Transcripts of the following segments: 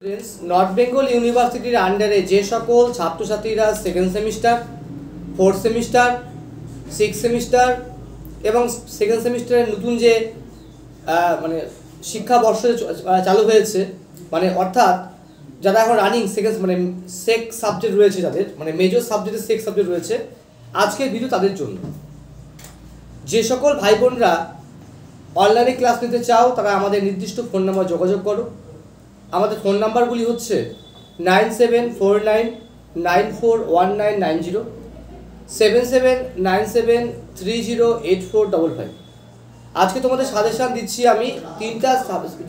North Bengal ইউনিভার্সিটির আন্ডারে যে সকল ছাত্রছাত্রীরা second semester, fourth semester, six semester এবং সেকেন্ড সেমিস্টারের নতুন যে শিক্ষাবর্ষ চালু হয়েছে, অর্থাৎ যারা এখন রানিং সেকেন্ড সেক্স সাবজেক্ট রয়েছে, যাদের মেজর সাবজেক্টের সেক্স সাবজেক্ট রয়েছে, আজকের ভিডিও তাদের জন্য। যে সকল ভাই বোনরা অনলাইনে ক্লাস নিতে চাও তারা আমাদের নির্দিষ্ট ফোন নাম্বার যোগাযোগ করো। আমাদের ফোন নাম্বারগুলি হচ্ছে 9749941990, 7797308455। আজকে তোমাদের সাজেশান দিচ্ছি আমি তিনটা,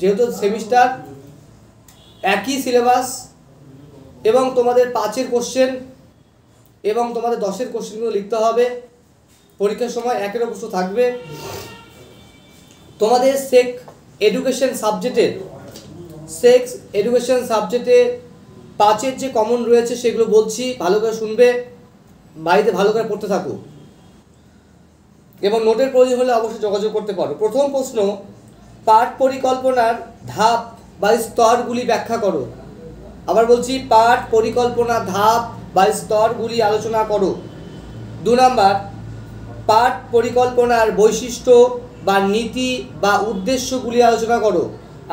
যেহেতু সেমিস্টার একই সিলেবাস এবং তোমাদের 5-এর কোশ্চেন এবং তোমাদের 10-এর কোশ্চেনগুলো লিখতে হবে। পরীক্ষার সময় 1-এরও প্রশ্ন থাকবে। তোমাদের সেক্স এডুকেশন সাবজেক্টে 5-এর যে কমন রয়েছে সেগুলো বলছি, ভালো করে শুনবে, বাড়িতে ভালো করে পড়তে থাকো এবং নোটের প্রয়োজন হলে অবশ্যই যোগাযোগ করতে পারো। প্রথম প্রশ্ন, পাঠ পরিকল্পনার ধাপ বা স্তরগুলি ব্যাখ্যা করো। আবার বলছি, পাঠ পরিকল্পনার ধাপ বা স্তরগুলি আলোচনা করো। 2 নাম্বার, পাঠ পরিকল্পনার বৈশিষ্ট্য বা নীতি বা উদ্দেশ্যগুলি আলোচনা করো।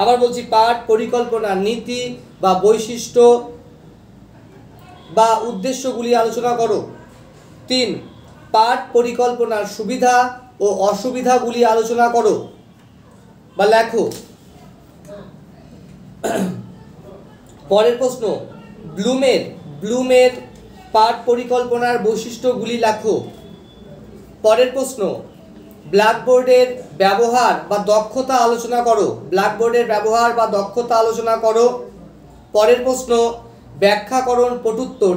আবার বলছি, পাঠ পরিকল্পনার নীতি বা বৈশিষ্ট্য বা উদ্দেশ্যগুলি আলোচনা করো। 3, পাঠ পরিকল্পনার সুবিধা ও অসুবিধাগুলি আলোচনা করো বা লেখো। পরের প্রশ্ন, ব্লুমের পাঠ পরিকল্পনার বৈশিষ্ট্যগুলি লেখো। পরের প্রশ্ন, ব্ল্যাকবোর্ডের ব্যবহার বা দক্ষতা আলোচনা করো। পরের প্রশ্ন, ব্যাখ্যাকরণ পটুত্তর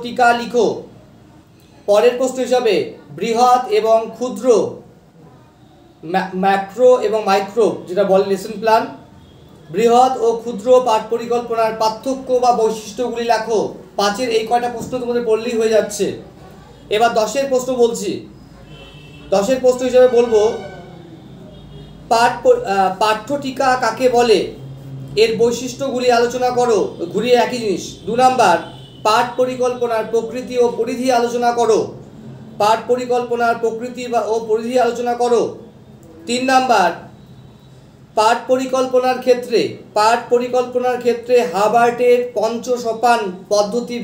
টিকা লিখো। পরের প্রশ্ন হিসাবে বৃহৎ এবং ক্ষুদ্র, ম্যাক্রো এবং মাইক্রো, যেটা বলে লেসন প্ল্যান, বৃহৎ ও ক্ষুদ্র পাঠ পরিকল্পনার পার্থক্য বা বৈশিষ্ট্যগুলি লেখো। 5-এর এই কয়টা প্রশ্ন তোমাদের পড়লেই হয়ে যাচ্ছে। এবার 10-এর প্রশ্ন বলছি। 10-এর প্রশ্ন হিসাবে বলবো, পাঠ্যটিকা কাকে বলে, এর বৈশিষ্ট্যগুলি আলোচনা করো। ঘুরিয়ে একই জিনিস। 2 নাম্বার, পাঠ পরিকল্পনার প্রকৃতি ও পরিধি আলোচনা করো। 3 নাম্বার, পাঠ পরিকল্পনার ক্ষেত্রে হাবার্টের পঞ্চসোপান পদ্ধতি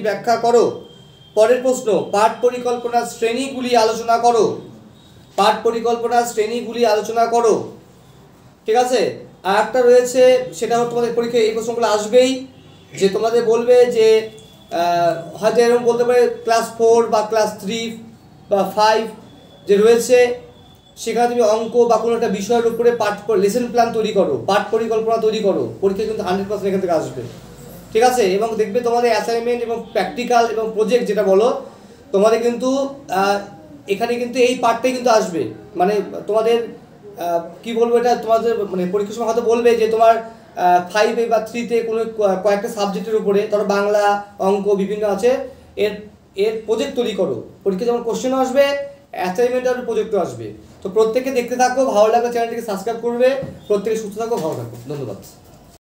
ব্যাখ্যা করো। পরের প্রশ্ন, পাঠ পরিকল্পনার শ্রেণীগুলি আলোচনা করো। ঠিক আছে। আর একটা রয়েছে, সেটা হচ্ছে তোমাদের পরীক্ষায় এই প্রশ্নগুলো আসবেই, যে তোমাদের বলবে যে হয়তো এরকম বলতে পারে ক্লাস 4 বা ক্লাস 3 বা 5 যে রয়েছে, সেখানে তুমি অঙ্ক বা কোনো একটা বিষয়ের উপরে লেসন প্ল্যান তৈরি করো, পাঠ পরিকল্পনা তৈরি করো। পরীক্ষা কিন্তু 100% এখান থেকে আসবে। ঠিক আছে। এবং দেখবে তোমাদের অ্যাসাইনমেন্ট এবং প্র্যাকটিক্যাল এবং প্রজেক্ট যেটা বলো, তোমাদের কিন্তু এখানে কিন্তু এই পার্টটাই কিন্তু আসবে। তোমাদের কি বলবো, এটা তোমাদের পরীক্ষার সময় হয়তো বলবে যে তোমার 5 বা 3-তে কোনো কয়েকটা সাবজেক্টের উপরে, ধরো বাংলা, অঙ্ক বিভিন্ন আছে, এর প্রজেক্ট তৈরি করো। পরীক্ষা যেমন কোশ্চেনও আসবে, অ্যাসাইনমেন্ট আর প্রজেক্টও আসবে। তো প্রত্যেকে দেখতে থাকো, ভালো লাগলে চ্যানেলটিকে সাবস্ক্রাইব করবে। প্রত্যেকে সুস্থ থাকো, ভালো থাকো। ধন্যবাদ।